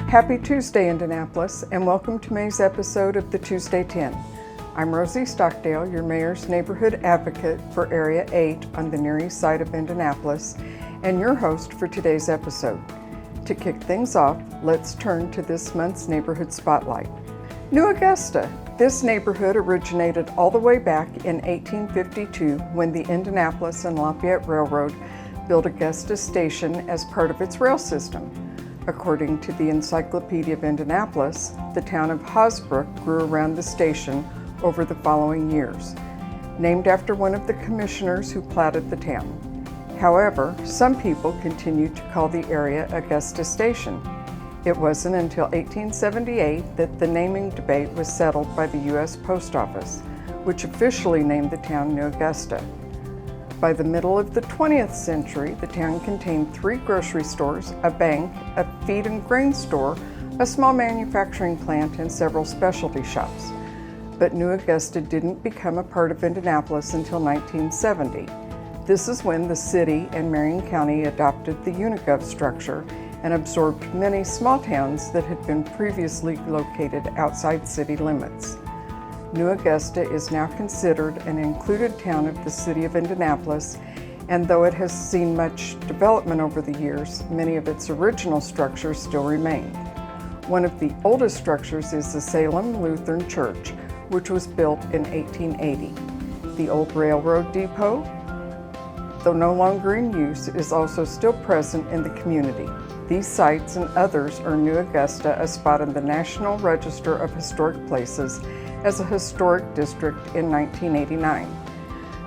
Happy Tuesday, Indianapolis, and welcome to May's episode of the Tuesday 10. I'm Rosie Stockdale, your Mayor's Neighborhood Advocate for Area 8 on the Near East Side of Indianapolis, and your host for today's episode. To kick things off, let's turn to this month's Neighborhood Spotlight. New Augusta. This neighborhood originated all the way back in 1852 when the Indianapolis and Lafayette Railroad built Augusta Station as part of its rail system. According to the Encyclopedia of Indianapolis, the town of Hosbrook grew around the station over the following years, named after one of the commissioners who platted the town. However, some people continued to call the area Augusta Station. It wasn't until 1878 that the naming debate was settled by the U.S. Post Office, which officially named the town New Augusta. By the middle of the 20th century, the town contained 3 grocery stores, a bank, a feed and grain store, a small manufacturing plant, and several specialty shops. But New Augusta didn't become a part of Indianapolis until 1970. This is when the city and Marion County adopted the Unigov structure and absorbed many small towns that had been previously located outside city limits. New Augusta is now considered an included town of the city of Indianapolis, and though it has seen much development over the years, many of its original structures still remain. One of the oldest structures is the Salem Lutheran Church, which was built in 1880. The old railroad depot, though no longer in use, is also still present in the community. These sites and others earned New Augusta a spot in the National Register of Historic Places as a historic district in 1989.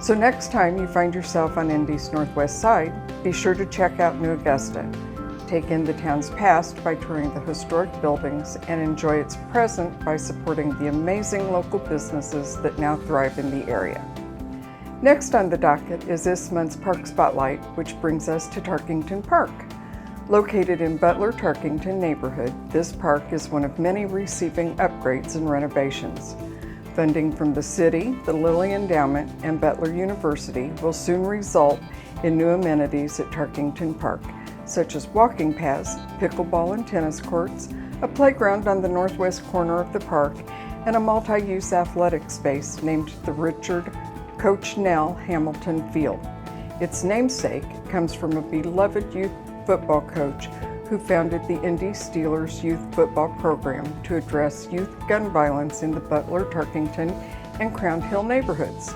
So next time you find yourself on Indy's northwest side, be sure to check out New Augusta. Take in the town's past by touring the historic buildings and enjoy its present by supporting the amazing local businesses that now thrive in the area. Next on the docket is this month's Park Spotlight, which brings us to Tarkington Park. Located in Butler-Tarkington neighborhood, this park is one of many receiving upgrades and renovations. Funding from the city, the Lilly Endowment, and Butler University will soon result in new amenities at Tarkington Park, such as walking paths, pickleball and tennis courts, a playground on the northwest corner of the park, and a multi-use athletic space named the Richard Coach Nell Hamilton Field. Its namesake comes from a beloved youth football coach who founded the Indy Steelers youth football program to address youth gun violence in the Butler, Tarkington, and Crown Hill neighborhoods.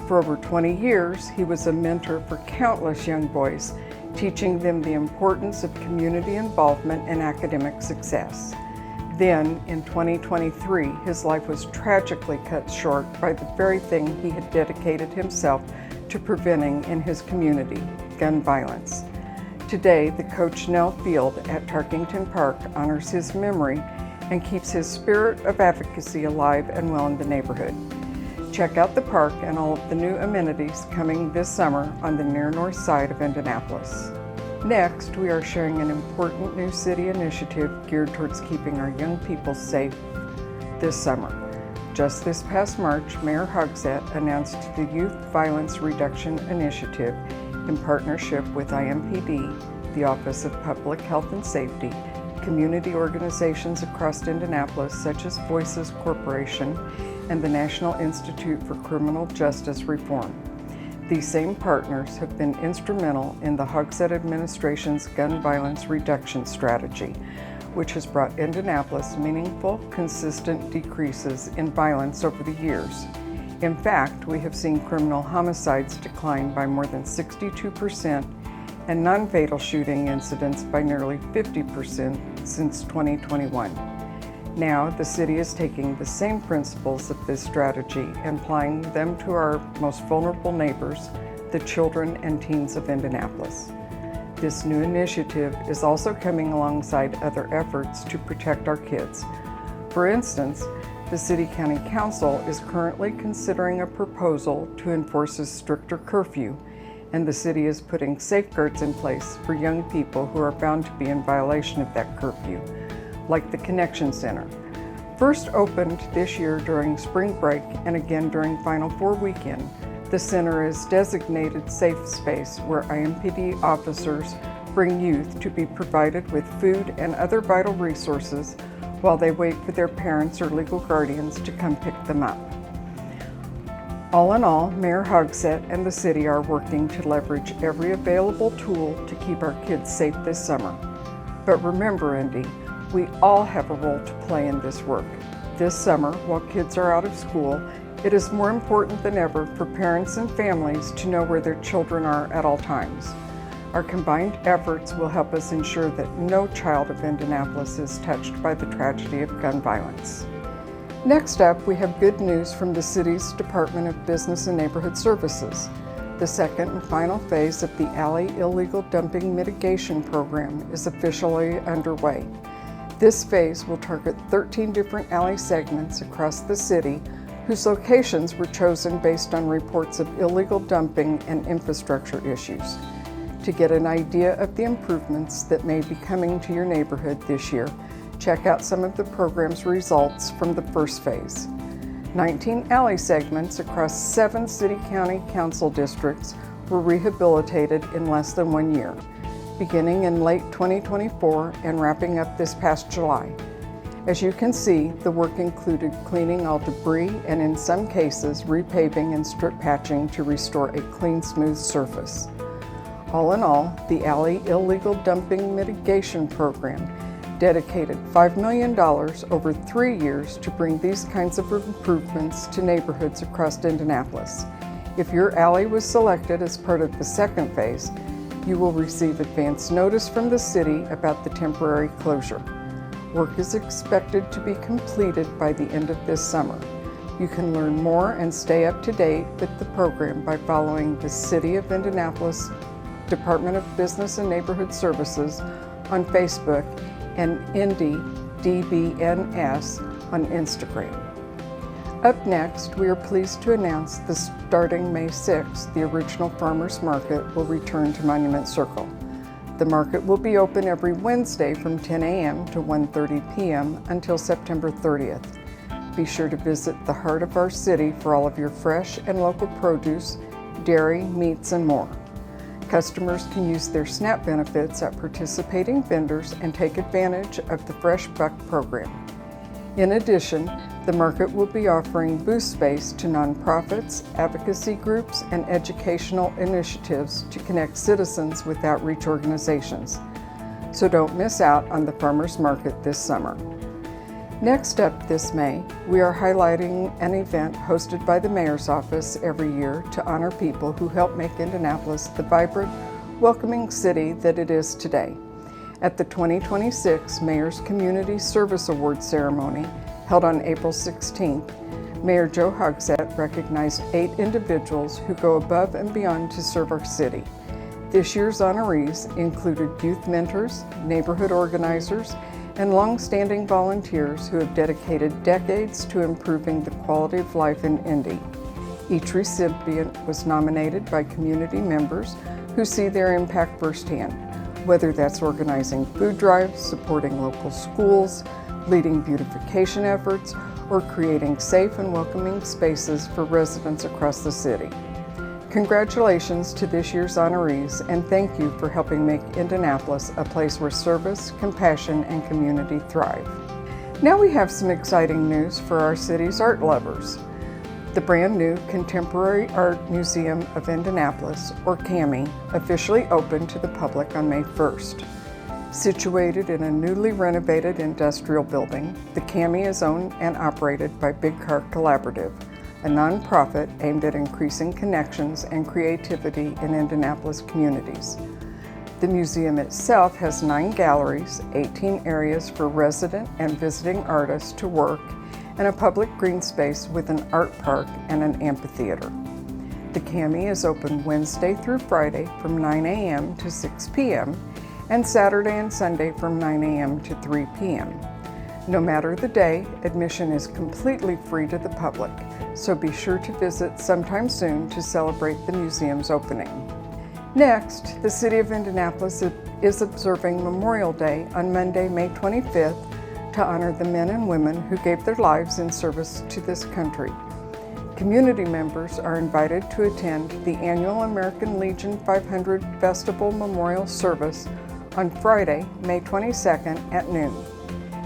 For over 20 years, he was a mentor for countless young boys, teaching them the importance of community involvement and academic success. Then, in 2023, his life was tragically cut short by the very thing he had dedicated himself to preventing in his community, gun violence. Today, the Coach Nell Field at Tarkington Park honors his memory and keeps his spirit of advocacy alive and well in the neighborhood. Check out the park and all of the new amenities coming this summer on the near north side of Indianapolis. Next, we are sharing an important new city initiative geared towards keeping our young people safe this summer. Just this past March, Mayor Hogsett announced the Youth Violence Reduction Initiative in partnership with IMPD, the Office of Public Health and Safety, community organizations across Indianapolis such as Voices Corporation, and the National Institute for Criminal Justice Reform. These same partners have been instrumental in the Hogsett administration's gun violence reduction strategy, which has brought Indianapolis meaningful, consistent decreases in violence over the years. In fact, we have seen criminal homicides decline by more than 62% and non-fatal shooting incidents by nearly 50% since 2021. Now, the city is taking the same principles of this strategy and applying them to our most vulnerable neighbors, the children and teens of Indianapolis. This new initiative is also coming alongside other efforts to protect our kids. For instance, the City County Council is currently considering a proposal to enforce a stricter curfew, and the city is putting safeguards in place for young people who are found to be in violation of that curfew, like the Connection Center. First opened this year during spring break and again during Final Four weekend, the center is designated safe space where IMPD officers bring youth to be provided with food and other vital resources while they wait for their parents or legal guardians to come pick them up. All in all, Mayor Hogsett and the city are working to leverage every available tool to keep our kids safe this summer. But remember, Indy, we all have a role to play in this work. This summer, while kids are out of school, it is more important than ever for parents and families to know where their children are at all times. Our combined efforts will help us ensure that no child of Indianapolis is touched by the tragedy of gun violence. Next up, we have good news from the city's Department of Business and Neighborhood Services. The second and final phase of the Alley Illegal Dumping Mitigation Program is officially underway. This phase will target 13 different alley segments across the city whose locations were chosen based on reports of illegal dumping and infrastructure issues. To get an idea of the improvements that may be coming to your neighborhood this year, check out some of the program's results from the first phase. 19 alley segments across 7 city-county council districts were rehabilitated in less than 1 year, beginning in late 2024 and wrapping up this past July. As you can see, the work included cleaning all debris and in some cases repaving and strip patching to restore a clean, smooth surface. All in all, the Alley Illegal Dumping Mitigation Program dedicated $5 million over 3 years to bring these kinds of improvements to neighborhoods across Indianapolis. If your alley was selected as part of the second phase, you will receive advance notice from the city about the temporary closure. Work is expected to be completed by the end of this summer. You can learn more and stay up to date with the program by following the City of Indianapolis Department of Business and Neighborhood Services on Facebook and Indy DBNS on Instagram. Up next, we are pleased to announce that starting May 6th, the original Farmers Market will return to Monument Circle. The market will be open every Wednesday from 10 a.m. to 1:30 p.m. until September 30th. Be sure to visit the heart of our city for all of your fresh and local produce, dairy, meats, and more. Customers can use their SNAP benefits at participating vendors and take advantage of the Fresh Buck program. In addition, the market will be offering booth space to nonprofits, advocacy groups, and educational initiatives to connect citizens with outreach organizations. So don't miss out on the farmers market this summer. Next up this May, we are highlighting an event hosted by the Mayor's Office every year to honor people who help make Indianapolis the vibrant, welcoming city that it is today. At the 2026 Mayor's Community Service Awards ceremony, held on April 16th, Mayor Joe Hogsett recognized 8 individuals who go above and beyond to serve our city. This year's honorees included youth mentors, neighborhood organizers, and long-standing volunteers who have dedicated decades to improving the quality of life in Indy. Each recipient was nominated by community members who see their impact firsthand, whether that's organizing food drives, supporting local schools, leading beautification efforts, or creating safe and welcoming spaces for residents across the city. Congratulations to this year's honorees, and thank you for helping make Indianapolis a place where service, compassion, and community thrive. Now we have some exciting news for our city's art lovers. The brand new Contemporary Art Museum of Indianapolis, or CAMI, officially opened to the public on May 1st. Situated in a newly renovated industrial building, the CAMI is owned and operated by Big Car Collaborative, a nonprofit aimed at increasing connections and creativity in Indianapolis communities. The museum itself has 9 galleries, 18 areas for resident and visiting artists to work, and a public green space with an art park and an amphitheater. The CAMI is open Wednesday through Friday from 9 a.m. to 6 p.m. and Saturday and Sunday from 9 a.m. to 3 p.m. No matter the day, admission is completely free to the public, so be sure to visit sometime soon to celebrate the museum's opening. Next, the City of Indianapolis is observing Memorial Day on Monday, May 25th, to honor the men and women who gave their lives in service to this country. Community members are invited to attend the annual American Legion 500 Festival Memorial Service on Friday, May 22nd at noon.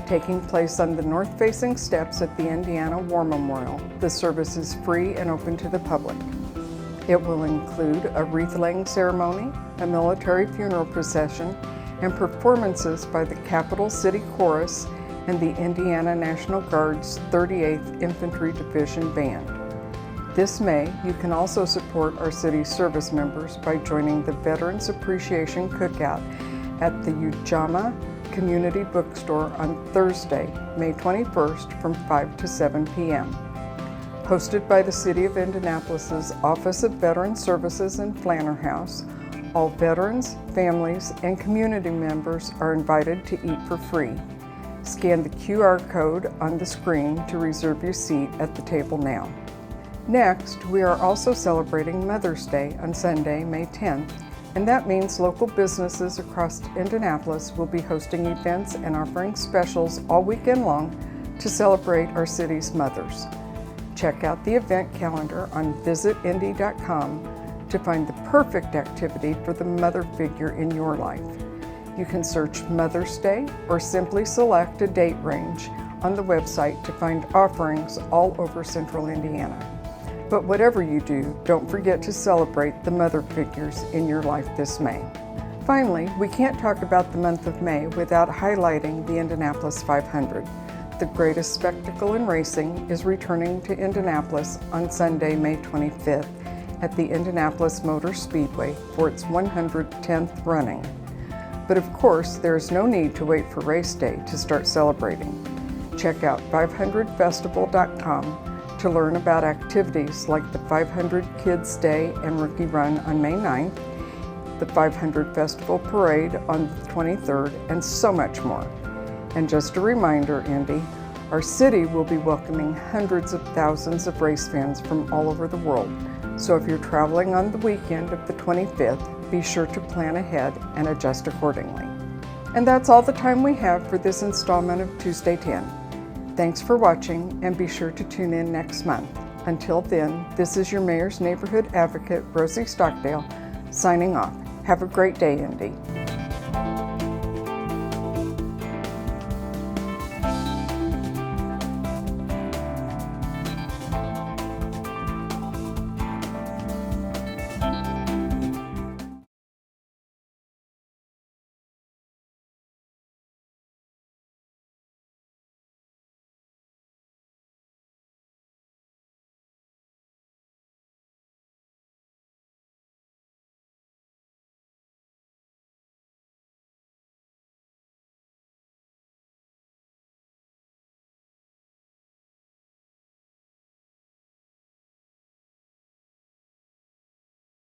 Taking place on the north-facing steps at the Indiana War Memorial, the service is free and open to the public. It will include a wreath-laying ceremony, a military funeral procession, and performances by the Capital City Chorus and the Indiana National Guard's 38th Infantry Division Band. This May, you can also support our city's service members by joining the Veterans Appreciation Cookout at the Ujamaa Community Bookstore on Thursday, May 21st from 5 to 7 p.m. Hosted by the City of Indianapolis' Office of Veteran Services and Flanner House, all veterans, families, and community members are invited to eat for free. Scan the QR code on the screen to reserve your seat at the table now. Next, we are also celebrating Mother's Day on Sunday, May 10th, and that means local businesses across Indianapolis will be hosting events and offering specials all weekend long to celebrate our city's mothers. Check out the event calendar on visitindy.com to find the perfect activity for the mother figure in your life. You can search Mother's Day or simply select a date range on the website to find offerings all over central Indiana. But whatever you do, don't forget to celebrate the mother figures in your life this May. Finally, we can't talk about the month of May without highlighting the Indianapolis 500. The greatest spectacle in racing is returning to Indianapolis on Sunday, May 25th at the Indianapolis Motor Speedway for its 110th running. But of course, there is no need to wait for race day to start celebrating. Check out 500festival.com to learn about activities like the 500 Kids Day and Rookie Run on May 9th, the 500 Festival Parade on the 23rd, and so much more. And just a reminder, Indy, our city will be welcoming hundreds of thousands of race fans from all over the world. So if you're traveling on the weekend of the 25th, be sure to plan ahead and adjust accordingly. And that's all the time we have for this installment of Tuesday 10. Thanks for watching, and be sure to tune in next month. Until then, this is your Mayor's Neighborhood Advocate, Rosie Stockdale, signing off. Have a great day, Indy.